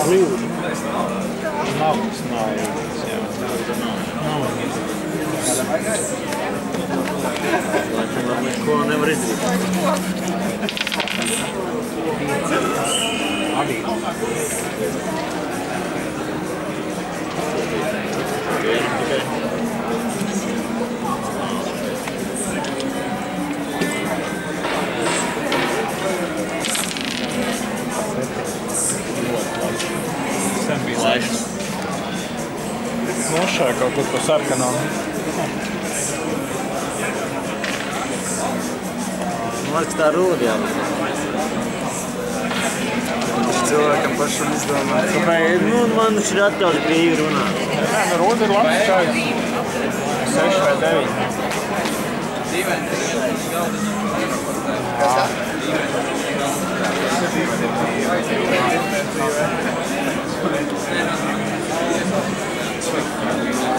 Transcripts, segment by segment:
kļūda. Nav tas naivs, jā. Laikam ar neko nevar izdarīt. Abi. Sen bija Laišas. nošai kaut kur pa sarkanām. Man liekas, tā rūda jābūt. Cilvēkam pašam izdomāt. Kāpēc? Nu, man ir atļauts brīvi runāt. Nē, nu rūda ir labs čajs. 6 vai 9.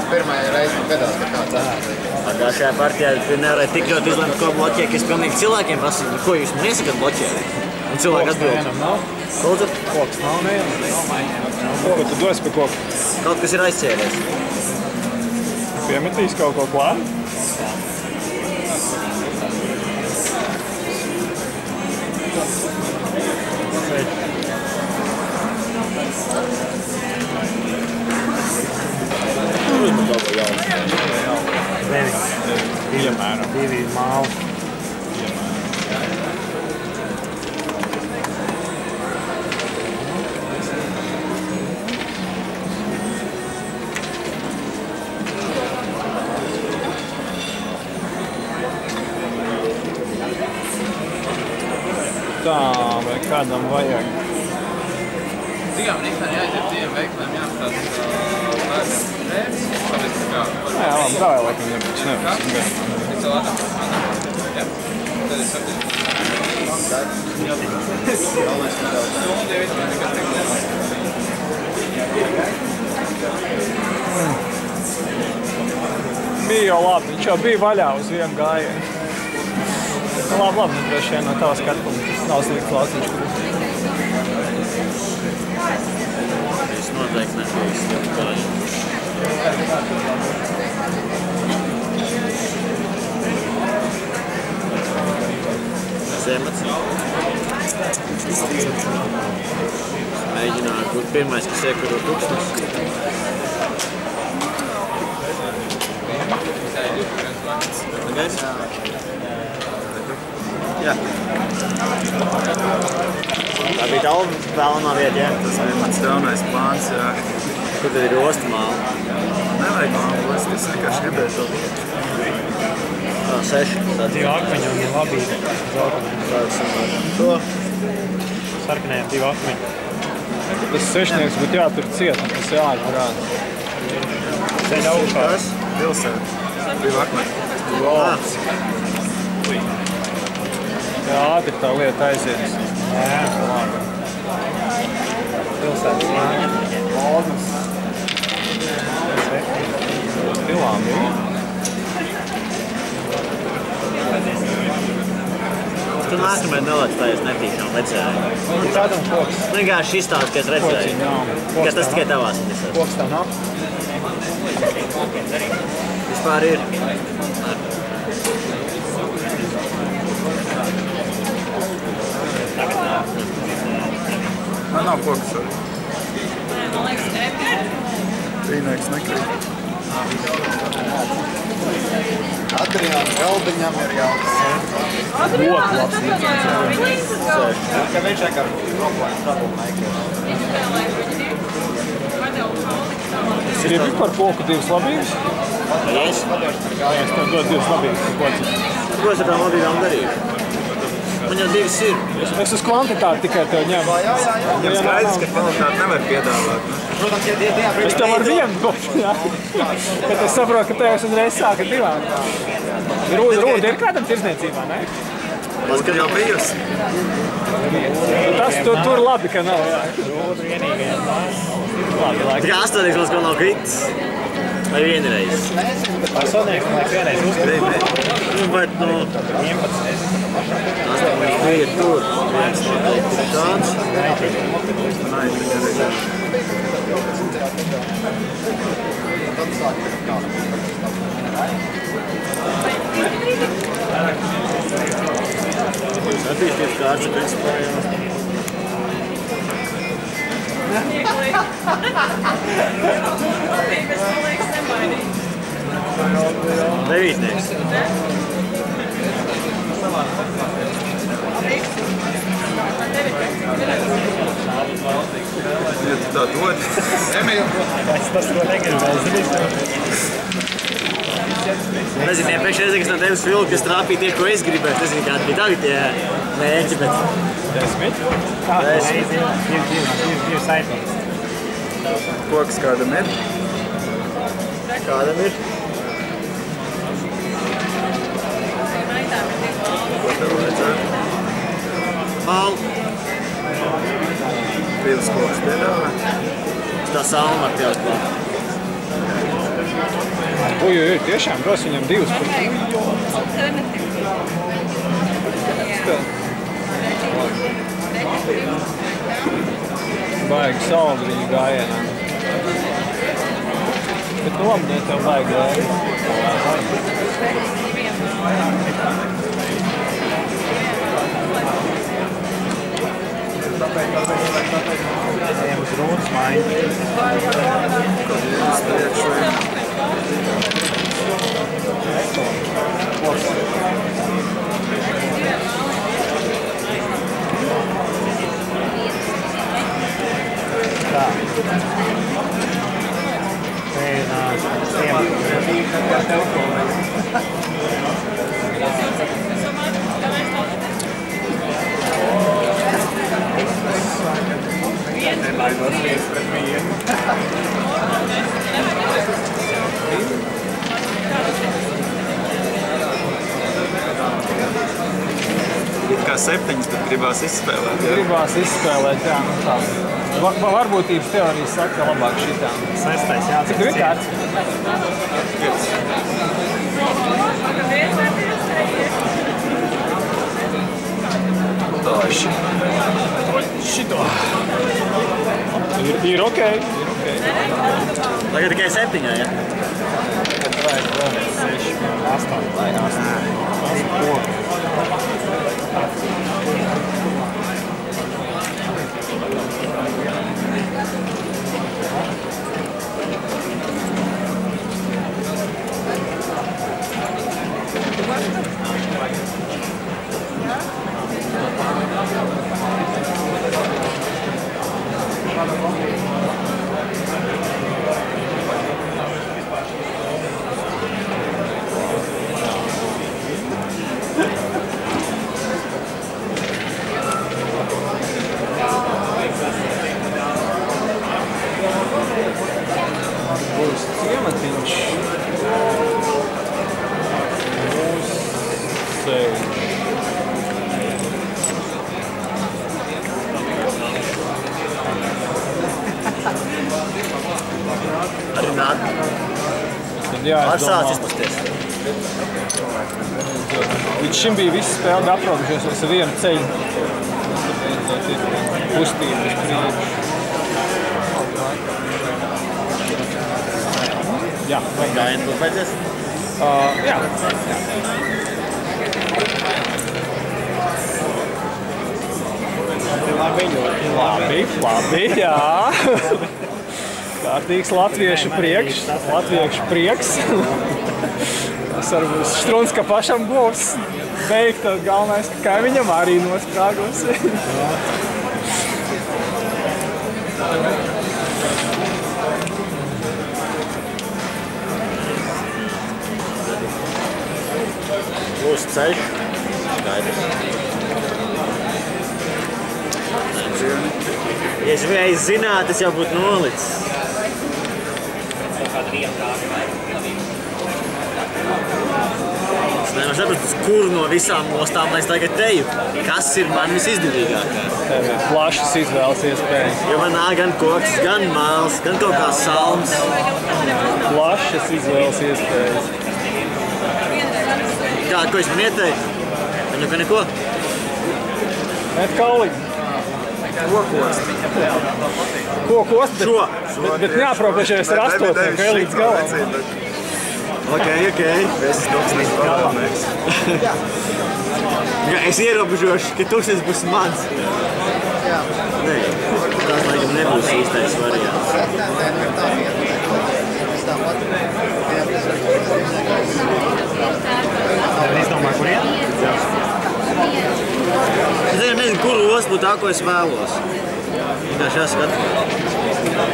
Pirmajā reizē gadās, ka kāds ēd. Pagājušajā partijā nevarēja tik ļoti izlemt, ko bloķē, ka es pilnīgi cilvēkiem prasīju, ko jūs man iesakat bloķēt. Un cilvēki atbild. Lūdzu? Koks nav nevienam. Ko tu dosi pa koku? Kaut kas ir aizķēries. Piemetīs kaut ko klāt? Piemēram. 2 māli. Tā, vai kādam vajag? Zīgām rīktā jāiziet diviem veikliem, jāapstās vērts, tāpēc kā... Nē, labi, tā jau laikam nebūs, nebūs. Es vēl atāk. Jā. Tad es saprotu. Bija jau labi, viņš jau bija vaļā uz vienu gājienu. Labi, nu droši vien no tavas skatuma, tas nav slikts lauciņš. Es noteikti nebiju slikti gājienu. Zemats. Mēģināju būt pirmais, kas iekuro tūkstnes. Pagaids? Jā. Tā bija tava vēlamā vieta, jā? Tas bija mans galvenais plāns, jā. Kur tad ir ostu māla? Nevajag mālu ostu, es vienkārši gribēju to lietu. 6. 2 akmeņi un labi To? sarkanējiem 2 akmeņi. Tas sešnieks būtu jātur ciet, un tas jāatbrāda. Ceļ augšā. Pilsēt. 2 akmeņi. Jā, ātri tā lieta aizies. Jā, labi. Pilsētas māja. Lodus. Pilām bija. Tu nākamajā nelaic tā, es netīšām redzēju. Kādam koks? Vienkārši izstāst, ka es redzēju. Ka tas tikai tavās interesēs. Koks tā nav? Vispār ir. Man nav koks arī. Trīnieks nekrīt. Adriāna Galdiņam ir jauks. Ļoti labs līdzekļs. Ka viņš ar troublemaker. Ir vispār koku 2 labības? Es? Jā, es tev dodu 2 labības. Ko es ar tām labībām darīšu? Man jau 2 ir. Es uz kvantitāti tikai tev ņemu. Viņam skaidrs, ka kvalitāti nevar piedāvāt. Es tev ar vienu došu, jā. Kad es saprotu, ka tev es uzreiz sāku ar 2. Rūda ir kādam tirzniecībā, ne? Mas, kad Jau bijusi. Tas tur labi, ka nav, jā. Rūda vienīgajā. Labi, labi. Tikai 8 mums kaut nav kritis. Vai vienreiz. Personīgi, man liekas, vienreiz uzskatīt. Bet, nu... 11. Tas bija tur. Viens noteikti ir tāds. Attīstības kārts, principā, jā. Devītnieks. Ja tu tā dod. Tas, ko negribēju zināt. Nezinu, iepriekš reizē, kas no tevis vilku, kas trāpīja tie, ko es gribēju. Nezinu, kādi bija tavi tie mērķi, bet... 10. Divi saitības. Koks kādam ir? Kādam ir? Ko tev vajadzētu? Mal. Divas koks piedāvā. Tā salma ar tev klāt. Uj, tiešām, bros, viņam 2 par... Baigi saldi viņu gājienā. Bet nu labi, ne tev baigi gājienā. Ejam uz rūtas maiņu. Tā. Te ir Ir kā 7, bet gribās izspēlēt. Jā. Gribās izspēlēt, jā, nu tā. Varbūtības teorijas saka, ka labāk šitā. 6. jāatcer. Cik tev ir kārts? 5. Doši. Šito. Ir okei. Tagad tikai 7, jā? Vajag vēl 6, 8, vai 8. Būs ciematiņš. Būs sēž. Arī nāk. Tad Ar jāizdomā. sāc izpasties. Līdz šim bija visi spēli aprobežojušies ar vienu ceļu. Tāpēc ir kustība uz priekšu. Jā, vajag. Gājienu būs beidzies? Jā. Labi, jā. Kārtīgs latviešu prieks. Tas varbūt Strunds, ka pašam būs beigt, tad galvenais, ka kaimiņam arī nosprāgos. Būs ceļš. Skaidrs. Ja es vienreiz zinātu, es jau būtu nolicis. Es saprast, uz kuru no visām ostām es tagad teju. Kas ir man visizdevīgākā? Tev ir plašas izvēles iespējas. Jo man nāk gan koks, gan māls, gan kaut kā salms. Plašas izvēles iespējas. Kā, ko es man ieteiktu? Nu, ka neko? Met kauliņu. Kokost, bet neaprobežojies ar 8. vēl līdz galam. Ok. Es kaut kas galvenais. Es ierobežošu, ka tūkstnes būs mans. Nē, tās laikam nebūs īstais variants. Tev izdomā, kur iet? Es nezinu, kuru ostu būtu tā, ko es vēlos. Vienkārši jāskatās.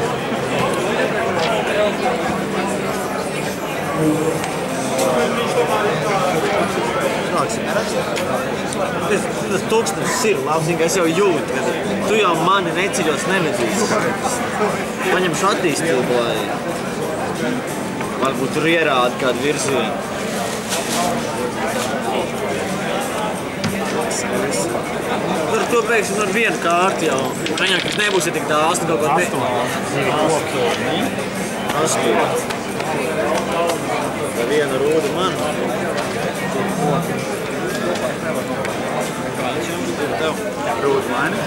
Tas tūkstnes ir labs, ka es jau jūtu, ka tu jau mani neceļos nevedīs. Paņemšu attīstību, lai varbūt tur ierāda kādu virzienu. Tur to pēkšņi ar vienu kārti jau. Kaņāk, ka nebūs tik dāls, kaut ko te. 8. Viena rūda man. Rūda mani.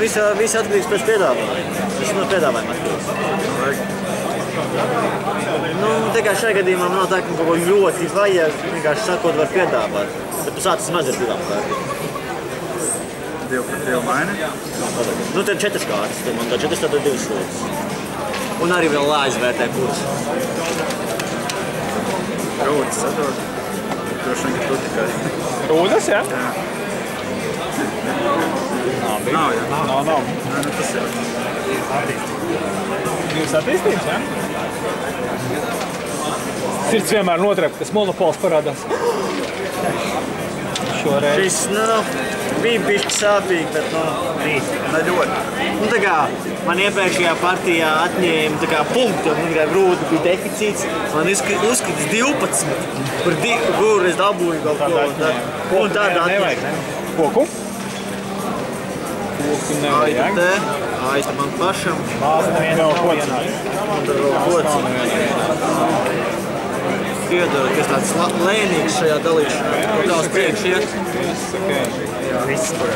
Viss atkarīgs pēc piedāvājuma. Viss no piedāvājuma atkarīgs. Nu, tikai šajā gadījumā man nav tā, ka kaut ko ļoti vajag, vienkārši sakot var piedāvāt. Bet tu sāc maz ar 2 kārtiem. 2 pret 2 mani. Nu, tad 4 kārtas, tad man tā 4, tad 2 stūras. Un arī vēl jāizvērtē kurs. Rūdas, saprot. Droši vien, ka tu tikai. Rūdas, ja? Jā. Nav, jā. Nav. Nē, nu tas jau. Jūs attīstības, ja? Sirds vienmēr notrep, tas monopols parādās. Šoreiz. Šis, bija bišķi sāpīgi, bet, Ne ļoti. nu, tā kā man iepriekšējā partijā atņēma tā kā punktu, un tikai Rūda bija deficīts. Man uzskatīts 12, par kuru es dabūju kaut ko. Un tāda atņēma. Koku? Koku nevajag. Aizta man pašam. Māsa neviena nav Un tad vēl kods. Piedodat, ka es tāds lēnīgs šajā dalīšanā. Kaut kā uz priekšu iet. Viss tur.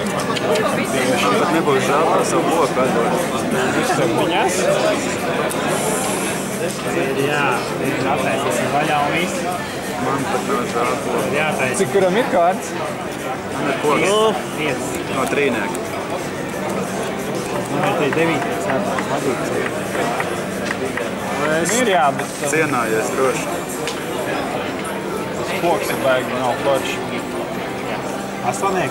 Man pat nebūs žēl par savu loku atdot. Viņas? Jā, attaisīsim vaļā un viss. Man pat nav žēl par loku. Jātaisa. Cik kuram ir kārts? Man ir koks 5. no trīnieka. Man ir tie 9. Madīgs. Ir jā, bet Cienājies droši. koks ir baigi, nav forši. 8.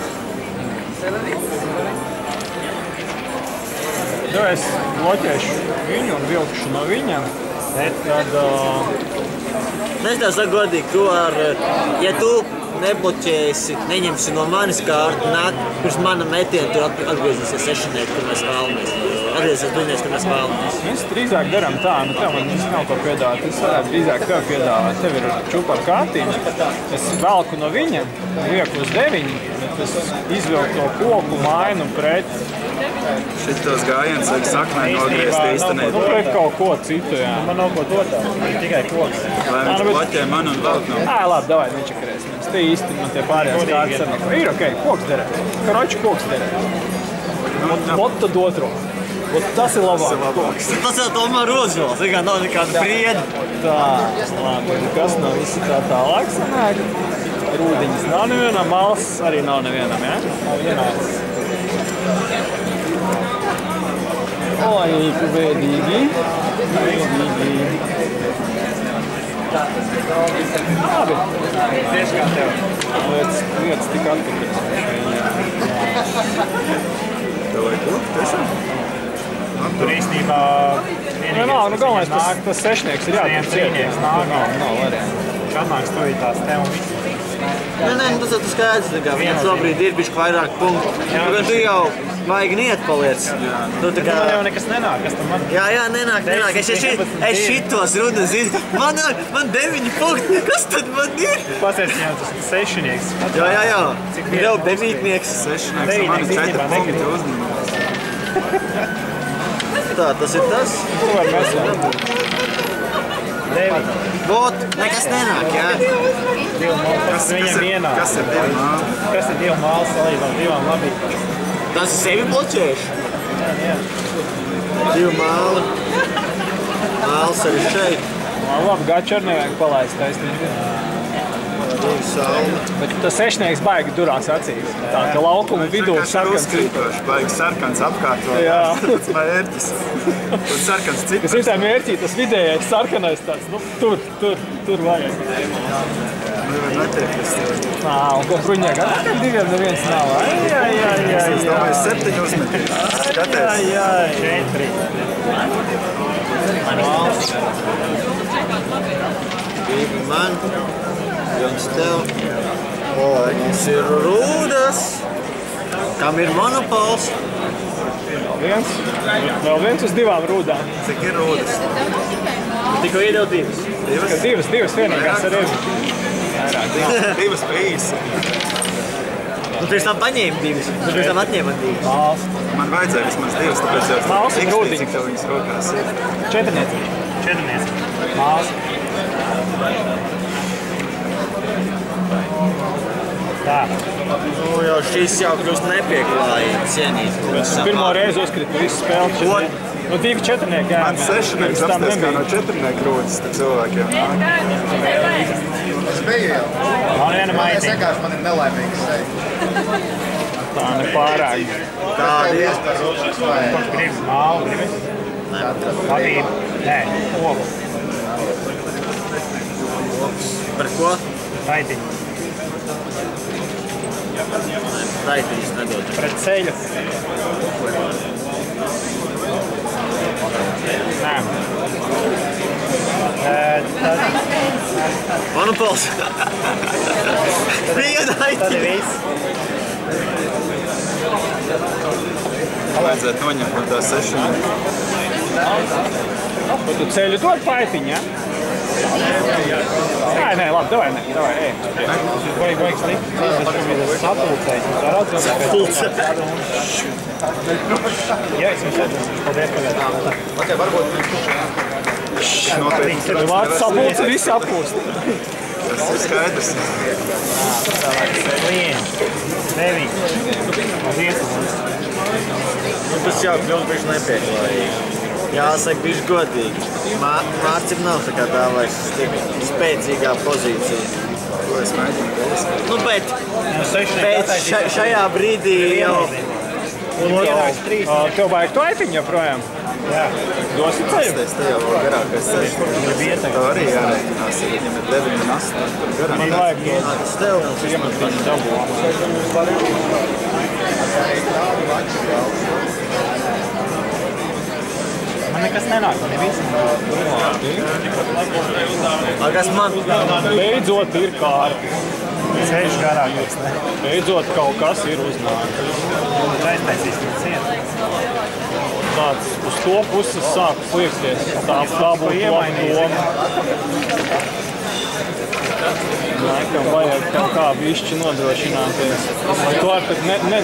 Ja es bloķēšu viņu un vilkšu no viņa, tad Es tā saku godīgi, tu ja tu nebloķēsi, neņemsi no manis kārtu, nāk pirms mana metiena, tur atgriezīsies sešinieki, kur mēs vēlamies. Atgriezīsies duņies, kur mēs vēlamies. mēs drīzāk darām tā, nu tev man nav ko piedāvāt, es varētu drīzāk tev piedāvāt. Tev ir čupa ar kārtīm, es velku no viņa, lieku uz 9, es izvilku to koku, mainu pret. Šitos gājiens vajag saknē nogriezt Nu, īstenībā. pret kaut ko citu, jā. Man nav ko dot, man ir tikai koks. Lai viņš bloķē man un velk no. Labi, davai, nečakarēsim. Te īsti man tie pārējās kārtas ar neko. Ir okei, koks derē. Karoči koks derē. Ot tad otro. Ot tas ir labāk. Tas jau tomēr rozvēls, tikai nav nekāda brieda. Tā, labi. Kas no visi tā tālāk sanāk? Rūdiņas nav nevienam, malas arī nav nevienam, ja? Nav vienāds. Oi, bēdīgi. Bēdīgi. Labi. Tieši kā tev. Lietas tik atkarīgs. Tev vajag ko? Tiešām? Tur īstenībā Nav, nu galvenais tas sešnieks ir jābūt trīnieks nāk. Nav variantu. Šādnāks tu ir tās tev un viss. Nē, tas ir skaidrs, tā kā viņam šobrīd ir bišķi vairāk punktu. Tu jau vajag neatpaliec. Tu tā kā... Man jau nekas nenāk, kas tam man... Jā, nenāk. Es šitos runas zinu. Man 9 punkti. Kas tad man ir? Pasēc viņam tas sešinieks. Jā. Jau 9-nieks. Sešnieks, man 4 punkti uzņemās. Tā, tas ir tas. Kur var mēs? 9. Vot, nekas nenāk, jā. Kas viņam vienā? Kas ir 2 māli? Kas ir 2 māles salīdzinām 2 labi? Tas ir sevi bloķējuši. Jā. 2 māli. Māls arī šeit. Labi, Gačar nevajag palaist taisnīgi. 2 saule. Bet tas sešnieks baigi durās acīs. Tā, ka laukuma vidū Kas ir sarkans uzkrītoši, baigi sarkans apkārt vēl. Jā. Tas mērķis. Un sarkans Kas cipars. ir tā mērķī, tas vidējais sarkanais tāds, nu, tur vajag. Nevar nepiekrist. Un ko bruņiek, ar tiem diviem neviens nav. Es domāju, 7 uzmetīs. Skaties. 2 man. Jums tev. Mums ir rūdas. Kam ir monopols? Vēl viens uz 2 rūdām. Cik ir rūdas? Tikko iedev 2. Divas vienīgās ar evi. 2 spējas. Tu pirms tam paņēmi 2. Tu pirms tam atņēma 2. Man vajadzēja vismaz 2, tāpēc jau Māls un rūdiņas. cik tev viņas rokās ir. 4. Māls. Tā. Nu jau šis jau kļūst nepieklājīgi cienīt. Pirmo reizi uzkrita visu spēli. Nu, 2 četrnieki, jā. Man 6 apstāties kā no 4 rūdas te cilvēkiem. Man viena maitiņa. Vienkārši man ir nelaimīgs seja. Tā nepārāk. Tādi ir. Kurš gribas mālu, gribas? Labība. Nē, ogu. Par ko? Maitiņa. Raitiņas nedod. Pret ceļu. Nē. Tad Monopols. Viena ir aitiņa. viss. Vajadzētu noņemt no tā 6. Tu ceļu dod paitiņu, jā? Nē, labi, davai, ej. Vajag slikt. Sapulcēt. Tā redzam. Jā, es jums redzam. Paldies, Noteikti. Vārds sapulci visi apkūst. Tas ir skaidrs. Klienti. 9. Tas jau kļūst bišķi nepieklājīgi. Jāsaka bišķi godīgi. Mārcim nav tā kā tā vairs tik spēcīgā pozīcija. To es mēģinu galvas. Nu, bet šajā brīdī jau... Tev vajag to aitiņu joprojām? Jā. Dosi ceļu? Es te jau garākais ceļš. Tā arī jārēķinās, ja viņam ir 9 un 8. Tur Man garāk. vajag to. Tas tev mums Iemet viņu dabu. Man nekas nenāk, man ir viss. Kas man? Beidzot ir kārti. Ceļš garākais, ne? Beidzot kaut kas ir uznācis. Aiztaisīsim cienu. Tāds uz to puses sāk pliekties. Tā būtu laba doma. Laikam vajag kaut kā bišķi nodrošināties. Lai to ar tad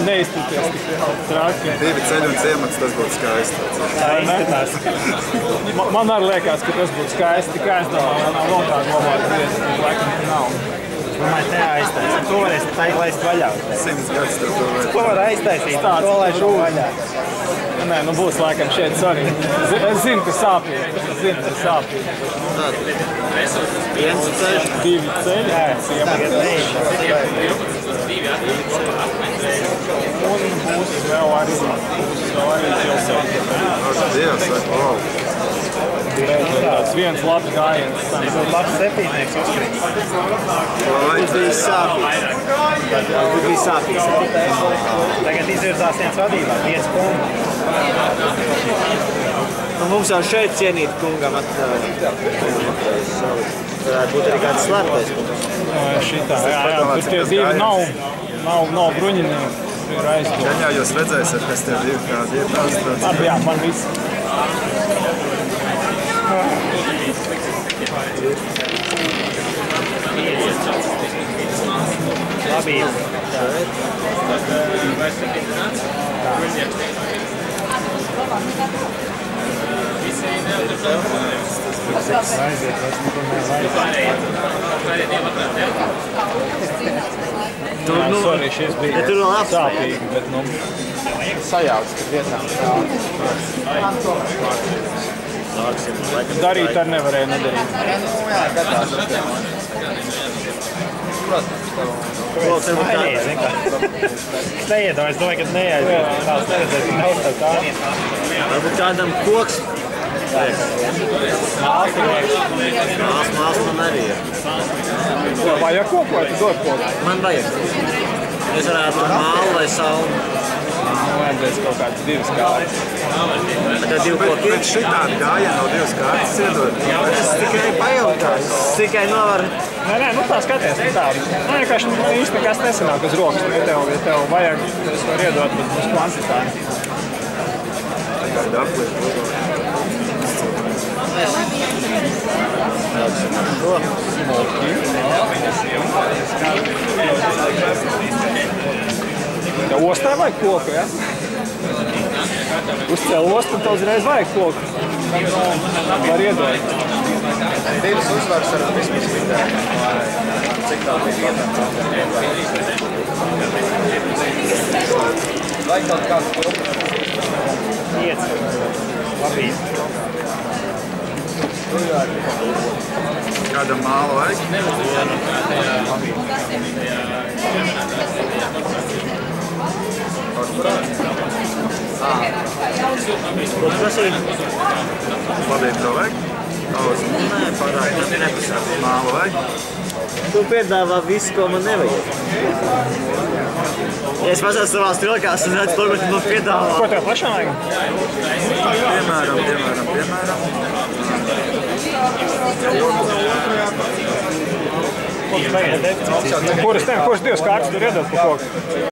neiztuties tik traki. 2 ceļi un ciemats, tas būtu skaisti. Tā izskatās. Man arī liekas, ka tas būtu skaisti. Tikai es domāju, man nav vēl tāda labāka vieta. Laikam nav. Domāju, te aiztaisīt. To varēs tā laist vaļā. 100 gadus tev to vajag. To var aiztaisīt. To laišu vaļā. Nē, nu būs laikam šeit svarīgi. Es zinu, ka sāpīgi. Viens ceļš. 2 ceļi. Jā, tagad neīšās. Un būs vēl arī pilsēta. Dievs, vai, wow. Beidzot tāds viens labs gājiens. Labs septītnieks uzkrīt. Būtu bijis sāpīgs. Tagad izvirzās viens vadībā, 5 punkti. Nu, mums jau šeit cienīt kungam varētu būt arī kāds slēptais. Šitā, jā, tur tie divi nav bruņinieki. Ir aizdomā. Jā, jūs redzēsiet, kas tev ir, kādi ir tās. Labi, jā, man viss. Labi. Sorry, šis bija sāpīgi, bet sajauc, ka vietām darīt ar nevarēja nedarīt. Neiedomā, es domāju, ka neaiziet. Tās neredzēs, ka nav tā. Varbūt kādam koks. Māls man arī ir. Vajag koku vai tu dod koku? Man vajag. Es varētu mālu vai salmu. Vajadzēs kaut kāds 2 kārtas. Tad 2 koki. Bet šitādi gājieni nav 2 kārtas iedod. Es tikai pajautāju. Es tikai novaru. Nē, nu tā skaties, nu tā. Nu, vienkārši īsti nekas nesanāk uz rokas. Ja tev vajag, es varu iedot, bet mums kvantitāni. Kāda apliet. Tev ostā vajag koku, ja? Uzcēl ostu, un tev uzreiz vajag koku. Var iedot. 2 uzvaras ar vismaz vidē. Cik tā bija vietā? Vai kaut kāds kopu? 5. Labi. Kāda māla vajag? Kas ir? Labiem to vajag? Nē, pārāk. Tas nepasāk. Māla vajag? Tu piedāvā visu, ko man nevajag. Ja es pasācu savās trilkās un redzu to, ko tu man piedāvā. Ko tev pašam vajag? Piemēram. Ko tu tagad deficīts? Kuras 2 kārtas tur iedod pa koku?